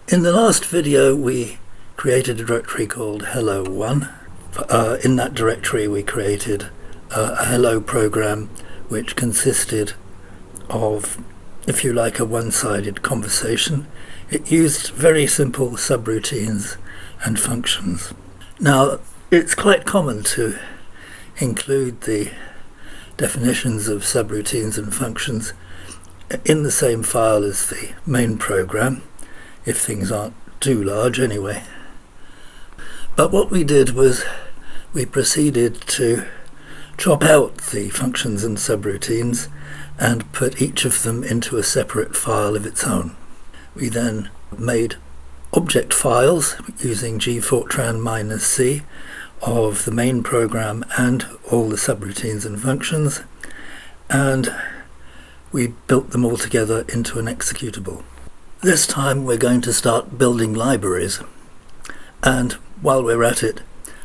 In the last video we created a directory called hello1. In that directory we created a hello program which consisted of, if you like, a one-sided conversation. It used very simple subroutines and functions. Now, it's quite common to include the definitions of subroutines and functions in the same file as the main program, if things aren't too large anyway. But what we did was we proceeded to chop out the functions and subroutines and put each of them into a separate file of its own. We then made object files using gfortran-c of the main program and all the subroutines and functions, and we built them all together into an executable. This time we're going to start building libraries, and while we're at it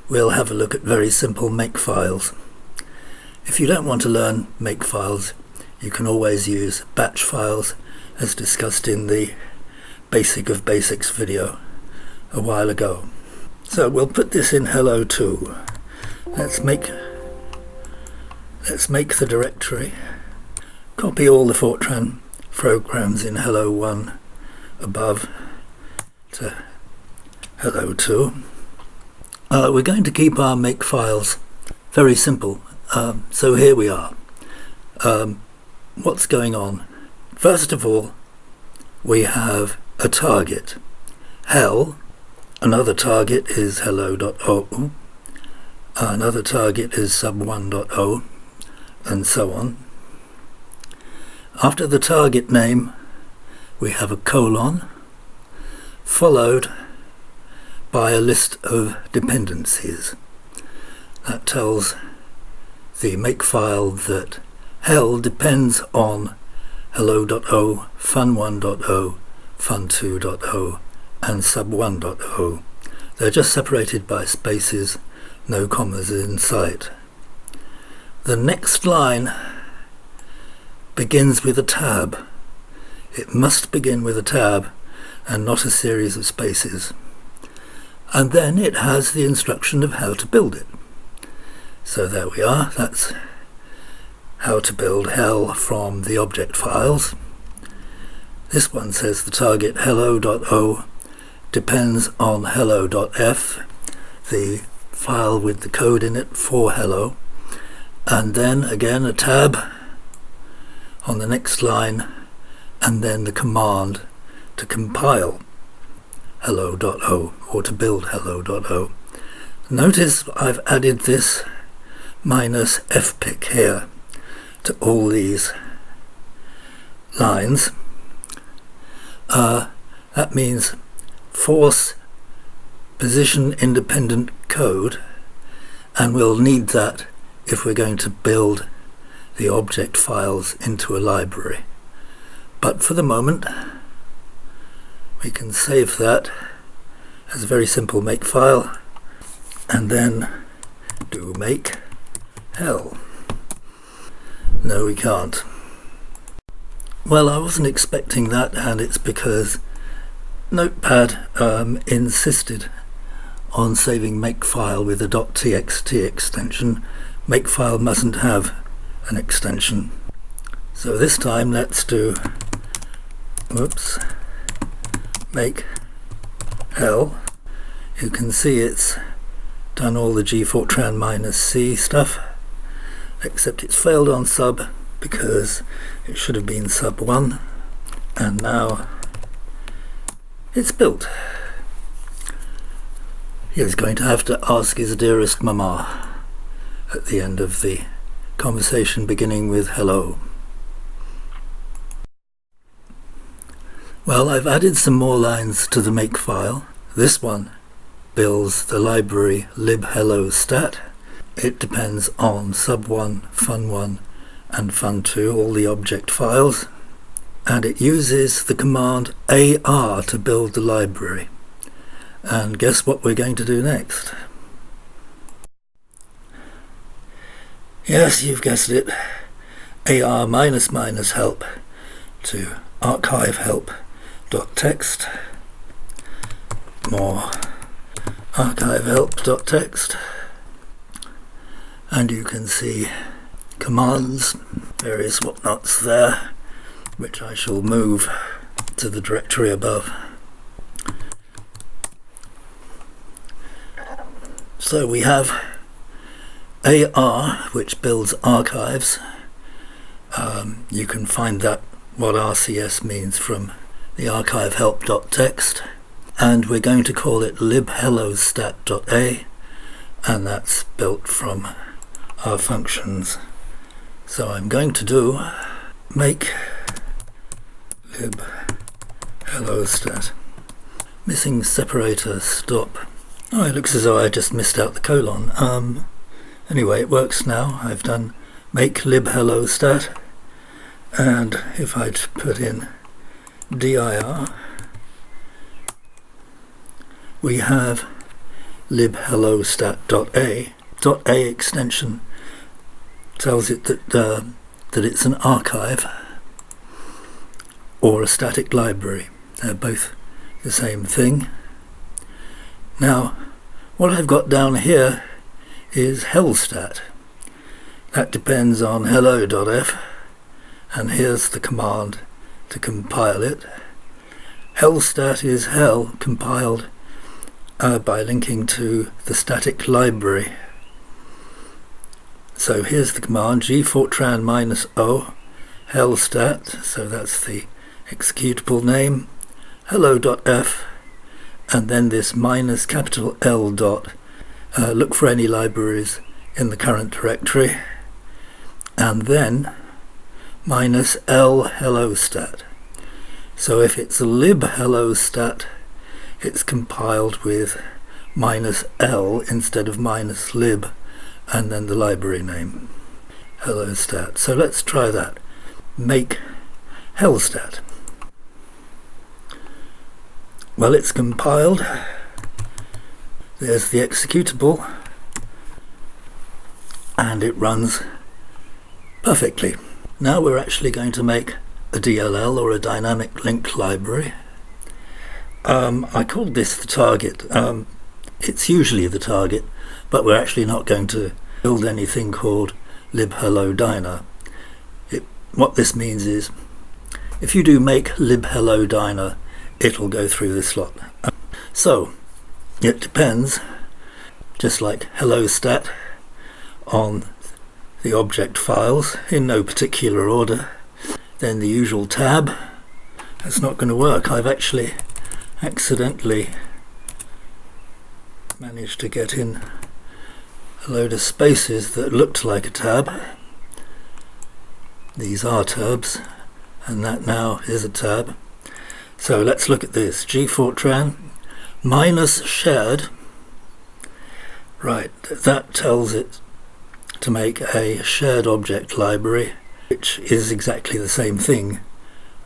we'll have a look at very simple makefiles. If you don't want to learn makefiles, you can always use batch files, as discussed in the Basic of Basics video a while ago. So we'll put this in hello2. Let's make the directory. Copy all the Fortran programs in hello1 above to hello2. We're going to keep our makefiles very simple. So here we are. What's going on? First of all, we have a target, hell. Another target is hello.o. Another target is sub1.o, and so on. After the target name, we have a colon, followed by a list of dependencies. That tells the makefile that hell depends on hello.o, fun1.o, fun2.o, and sub1.o. They're just separated by spaces, no commas in sight. The next line begins with a tab. It must begin with a tab and not a series of spaces. And then it has the instruction of how to build it. So there we are. That's how to build hell from the object files. This one says the target hello.o depends on hello.f, the file with the code in it for hello, and then again a tab on the next line, and then the command to compile hello.o or to build hello.o. Notice I've added this minus fpic here to all these lines. That means force position independent code, and we'll need that if we're going to build the object files into a library. But for the moment we can save that as a very simple makefile and then do make hell. No, we can't. Well, I wasn't expecting that, and it's because Notepad insisted on saving makefile with a .txt extension. Makefile mustn't have an extension. So this time let's do make hell. You can see it's done all the gfortran-c stuff, except it's failed on sub because it should have been sub1, and now it's built. He's going to have to ask his dearest mama at the end of the conversation beginning with hello. Well, I've added some more lines to the makefile. This one builds the library libhellostat. It depends on sub1, fun1 and fun2, all the object files, and it uses the command AR to build the library. And guess what we're going to do next? Yes, you've guessed it. AR --help to archive help.txt. more archive help.txt, and you can see commands, various whatnots there, which I shall move to the directory above. So we have AR, which builds archives. You can find that what RCS means from the archive help.txt, and we're going to call it libhellostat.a, and that's built from our functions. So I'm going to do make libhellostat. Missing separator stop. Oh, it looks as though I just missed out the colon. Anyway, it works now. I've done make libhellostat, and if I'd put in dir, we have libhellostat.a. .a extension tells it that it's an archive or a static library. They're both the same thing. Now, what I've got down here is hellstat. That depends on hello.f, and here's the command to compile it. Hellstat is hell compiled by linking to the static library. So here's the command gfortran -o hellstat, so that's the executable name, hello.f, and then this -capital L dot, look for any libraries in the current directory, and then -l hellostat. So if it's libhellostat, it's compiled with -l instead of -lib, and then the library name, hellostat. So let's try that. Make hellstat. Well, it's compiled. There's the executable, and it runs perfectly. Now we're actually going to make a DLL, or a dynamic link library. I called this the target. It's usually the target, but we're actually not going to build anything called libhellodyna. What this means is, if you do make libhellodyna, it'll go through this lot. So it depends, just like hellostat, on the object files in no particular order. Then the usual tab. That's not going to work. I've actually accidentally managed to get in a load of spaces that looked like a tab. These are tabs, and that now is a tab. So let's look at this. gfortran -shared. Right, that tells it to make a shared object library, which is exactly the same thing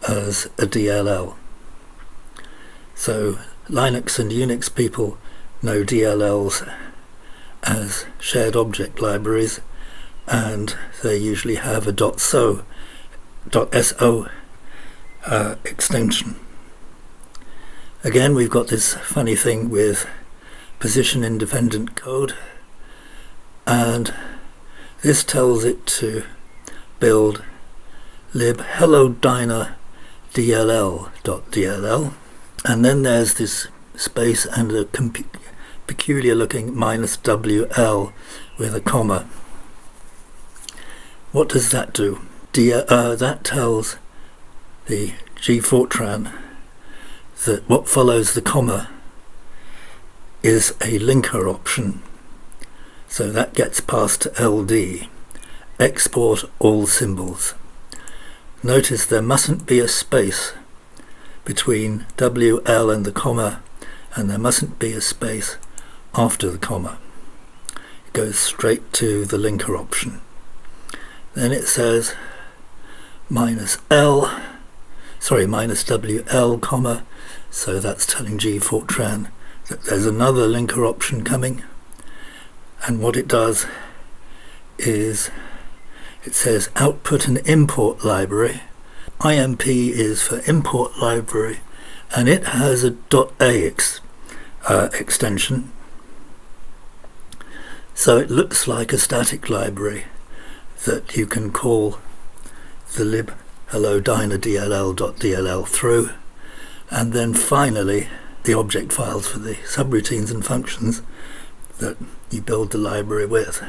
as a DLL. So Linux and Unix people know DLLs as shared object libraries, and they usually have a .so extension. Again, we've got this funny thing with position independent code, and this tells it to build libhellodyna DLL.dll, and then there's this space and a peculiar looking -WL with a comma. What does that do? That tells the gfortran that what follows the comma is a linker option. So that gets passed to LD, export all symbols. Notice there mustn't be a space between WL and the comma, and there mustn't be a space after the comma. It goes straight to the linker option. Then it says -WL, comma, so that's telling gfortran that there's another linker option coming. And what it does is it says output and import library. IMP is for import library, and it has a .ax extension. So it looks like a static library that you can call the lib hello dyna_dll.dll through, and then finally the object files for the subroutines and functions that you build the library with.